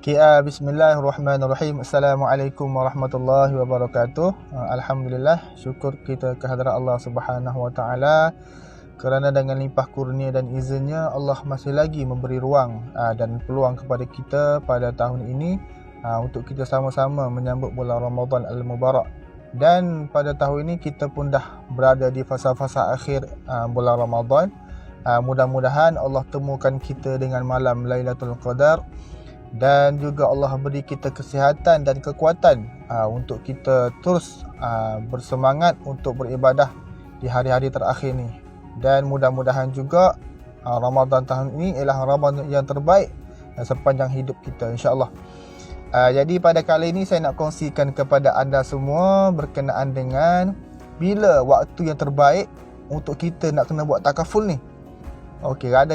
Bismillahirrahmanirrahim. Assalamualaikum warahmatullahi wabarakatuh. Alhamdulillah, syukur kita kehadrat Allah Subhanahu wa taala kerana dengan limpah kurnia dan izinnya Allah masih lagi memberi ruang dan peluang kepada kita pada tahun ini untuk kita sama-sama menyambut bulan Ramadan Al-Mubarak. Dan pada tahun ini kita pun dah berada di fasa-fasa akhir bulan Ramadan. Mudah-mudahan Allah temukan kita dengan malam Lailatul Qadar dan juga Allah beri kita kesihatan dan kekuatan untuk kita terus bersemangat untuk beribadah di hari-hari terakhir ni. Dan mudah-mudahan juga Ramadan tahun ini ialah Ramadan yang terbaik sepanjang hidup kita, insya-Allah. Jadi pada kali ini saya nak kongsikan kepada anda semua berkenaan dengan bila waktu yang terbaik untuk kita nak kena buat takaful ni. Okey, ada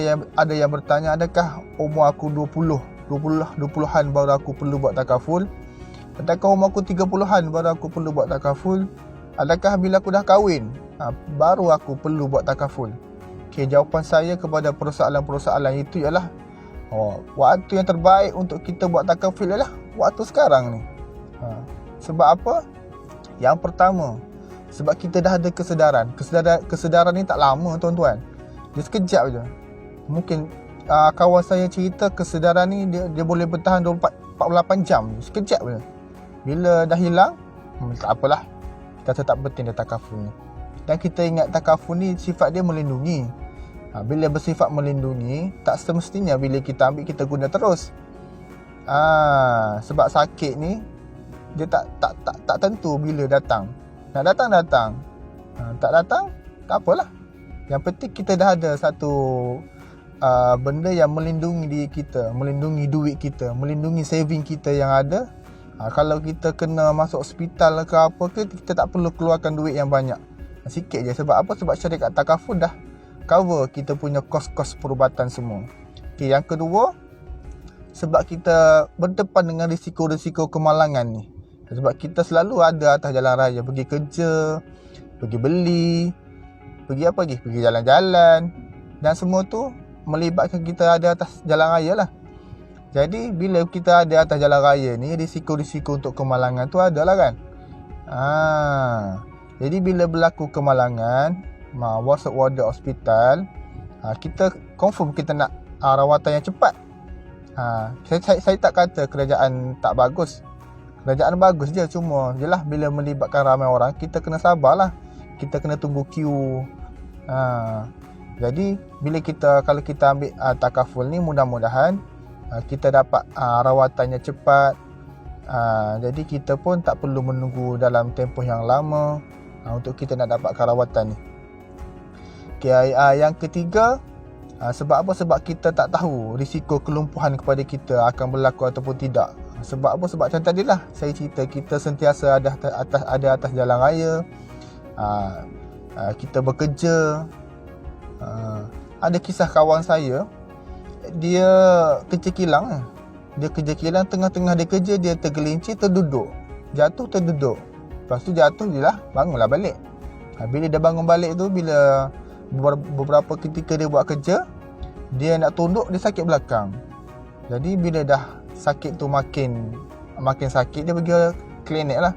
yang bertanya, adakah umur aku 20-an baru aku perlu buat takaful? Adakah umur aku 30-an baru aku perlu buat takaful? Adakah bila aku dah kahwin baru aku perlu buat takaful? Okey, jawapan saya kepada persoalan-persoalan itu ialah waktu yang terbaik untuk kita buat takaful ialah waktu sekarang ni. Sebab apa? Yang pertama, sebab kita dah ada kesedaran. Kesedaran ni tak lama, tuan-tuan. Dia sekejap je. Mungkin kawan saya cerita kesedaran ni dia boleh bertahan 48 jam. Sekejap je. Bila dah hilang, tak apalah, kita tetap penting dia takaful ni. Dan kita ingat takaful ni sifat dia melindungi. Bila bersifat melindungi, tak semestinya bila kita ambil kita guna terus. Sebab sakit ni dia tak tentu bila datang. Nak datang. Tak datang, tak apalah. Yang penting kita dah ada satu benda yang melindungi diri kita, melindungi duit kita, melindungi saving kita yang ada. Kalau kita kena masuk hospital ke apa ke, kita tak perlu keluarkan duit yang banyak. Sikit je. Sebab apa? Sebab syarikat takaful dah cover kita punya kos-kos perubatan semua. Okay, yang kedua, sebab kita berdepan dengan risiko-risiko kemalangan ni. Sebab kita selalu ada atas jalan raya, pergi kerja, pergi beli, pergi apa lagi? Pergi jalan-jalan. Dan semua tu melibatkan kita ada atas jalan raya lah. Jadi bila kita ada atas jalan raya ni, risiko-risiko untuk kemalangan tu adalah kan. Jadi bila berlaku kemalangan, masuk warded hospital, kita confirm kita nak rawatan yang cepat. Saya tak kata kerajaan tak bagus. Kerajaan bagus je, cuma jelah bila melibatkan ramai orang, kita kena sabarlah. Kita kena tunggu queue. Jadi kalau kita ambil takaful ni, mudah-mudahan kita dapat rawatannya cepat. Jadi kita pun tak perlu menunggu dalam tempoh yang lama untuk kita nak dapatkan rawatan ni. Okay, yang ketiga, sebab apa? Sebab kita tak tahu risiko kelumpuhan kepada kita akan berlaku ataupun tidak. Sebab apa? Sebab macam tadi lah saya cerita, kita sentiasa ada atas jalan raya. Kita bekerja. Ada kisah kawan saya, dia kerja kilang. Dia kerja kilang, tengah-tengah dia kerja, dia tergelincir, terduduk. Jatuh, terduduk. Lepas tu jatuh je lah, bangunlah balik. Bila dia bangun balik tu, bila beberapa ketika dia buat kerja, dia nak tunduk, dia sakit belakang. Jadi bila dah sakit tu makin sakit, dia pergi klinik lah.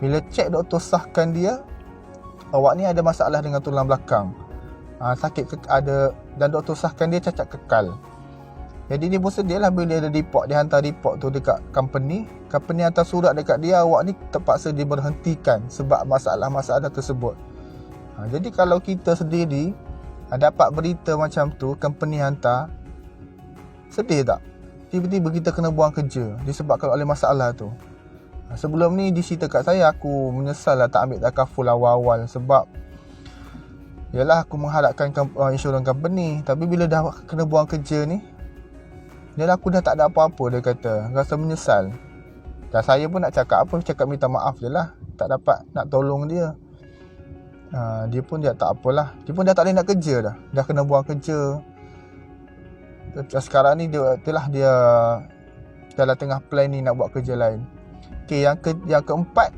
Bila cek, doktor sahkan dia, awak ni ada masalah dengan tulang belakang. Sakit ada, dan doktor sahkan dia cacat kekal. Jadi dia pun sedih lah bila dia report. Dia hantar report tu dekat company hantar surat dekat dia, awak ni terpaksa diberhentikan sebab masalah-masalah tersebut. Jadi kalau kita sendiri dapat berita macam tu, company hantar, sedih tak? Tiba-tiba kita kena buang kerja disebabkan oleh masalah tu. Sebelum ni dicerita kat saya, aku menyesal lah tak ambil takaful awal-awal. Sebab yalah, aku mengharapkan insurans company. Tapi bila dah kena buang kerja ni, aku dah tak ada apa-apa, dia kata. Rasa menyesal. Dan saya pun nak cakap apa, cakap minta maaf je lah. Tak dapat nak tolong dia. Dia pun tak apalah. Dia pun dah tak boleh nak kerja dah. Dah kena buang kerja. Sekarang ni dia dalam tengah plan ni nak buat kerja lain. Okay, yang keempat,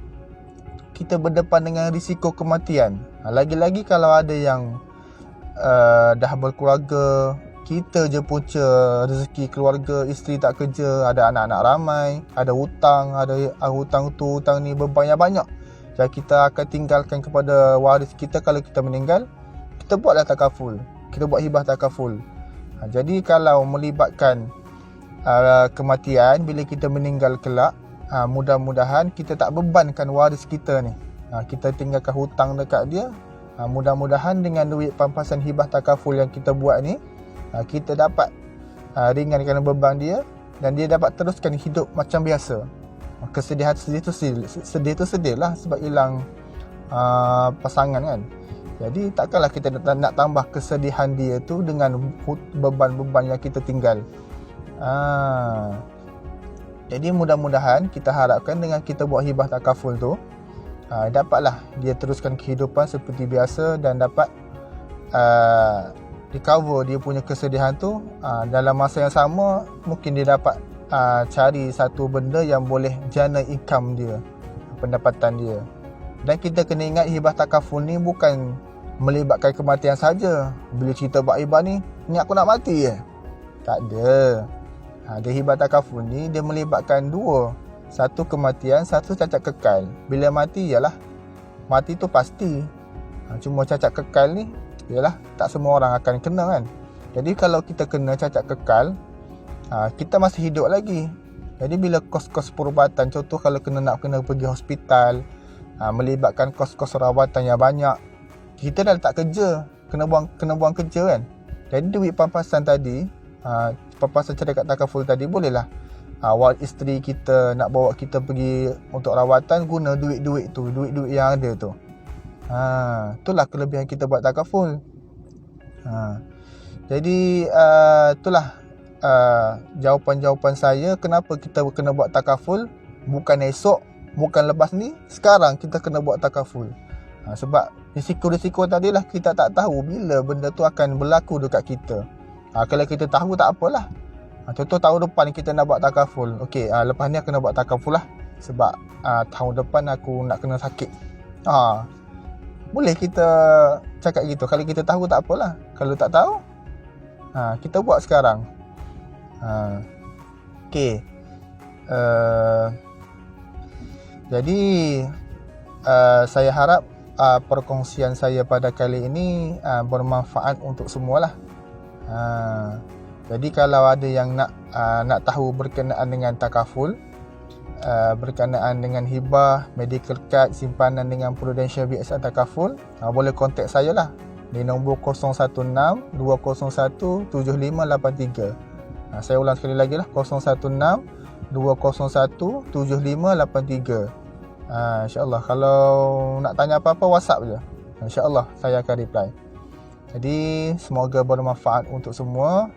kita berdepan dengan risiko kematian. Lagi-lagi kalau ada yang dah berkeluarga, kita je punca rezeki keluarga, isteri tak kerja, ada anak-anak ramai, ada hutang, ada hutang tu, hutang ni, beban yang banyak yang kita akan tinggalkan kepada waris kita kalau kita meninggal. Kita buatlah takaful, kita buat hibah takaful. Jadi kalau melibatkan kematian bila kita meninggal kelak, mudah-mudahan kita tak bebankan waris kita ni. Kita tinggalkan hutang dekat dia. Mudah-mudahan dengan duit pampasan hibah takaful yang kita buat ni, kita dapat ringankan beban dia dan dia dapat teruskan hidup macam biasa. Kesedihan sedih tu sedih lah sebab hilang pasangan kan. Jadi takkanlah kita nak tambah kesedihan dia tu dengan beban-beban yang kita tinggal. Jadi mudah-mudahan kita harapkan dengan kita buat hibah takaful tu, dapatlah dia teruskan kehidupan seperti biasa dan dapat recover dia punya kesedihan tu. Dalam masa yang sama mungkin dia dapat cari satu benda yang boleh jana income dia, pendapatan dia. Dan kita kena ingat hibah takaful ni bukan melibatkan kematian saja. Bila cerita buat hibah ni aku nak mati je, tak ada. Dia hibah takaful ni dia melibatkan dua, satu kematian, satu cacat kekal. Bila mati ialah mati tu pasti. Cuma cacat kekal ni ialah tak semua orang akan kena kan. Jadi kalau kita kena cacat kekal, kita masih hidup lagi. Jadi bila kos-kos perubatan, contoh kalau nak kena pergi hospital, melibatkan kos-kos rawatan yang banyak, kita dah tak kerja, kena buang kerja kan. Jadi duit pampasan tadi, pampasan syarikat takaful tadi, bolehlah isteri kita nak bawa kita pergi untuk rawatan, guna duit-duit tu, duit-duit yang ada tu. Itulah kelebihan kita buat takaful. Jadi itulah jawapan-jawapan saya kenapa kita kena buat takaful. Bukan esok, bukan lepas ni, sekarang kita kena buat takaful. Sebab risiko-risiko tadilah kita tak tahu bila benda tu akan berlaku dekat kita. Kalau kita tahu tak apalah. Contoh tahun depan kita nak buat takaful. Okey, lepas ni aku nak buat takaful lah. Sebab tahun depan aku nak kena sakit. Boleh kita cakap gitu. Kalau kita tahu tak apalah. Kalau tak tahu, kita buat sekarang. Okey. Jadi saya harap perkongsian saya pada kali ini bermanfaat untuk semualah. Jadi kalau ada yang nak tahu berkenaan dengan takaful, berkenaan dengan hibah, medical card, simpanan dengan Prudential BSR Takaful, boleh kontak saya lah di nombor 016 201 7583. Saya ulang sekali lagi lah, 016 201 7583. InsyaAllah kalau nak tanya apa-apa, WhatsApp je. InsyaAllah saya akan reply. Jadi semoga bermanfaat untuk semua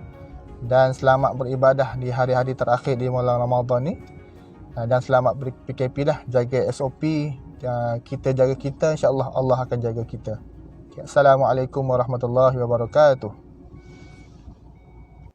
dan selamat beribadah di hari-hari terakhir di bulan Ramadan ni. Dan selamat ber-PKP lah, jaga SOP, kita jaga kita, insyaAllah Allah akan jaga kita. Assalamualaikum warahmatullahi wabarakatuh.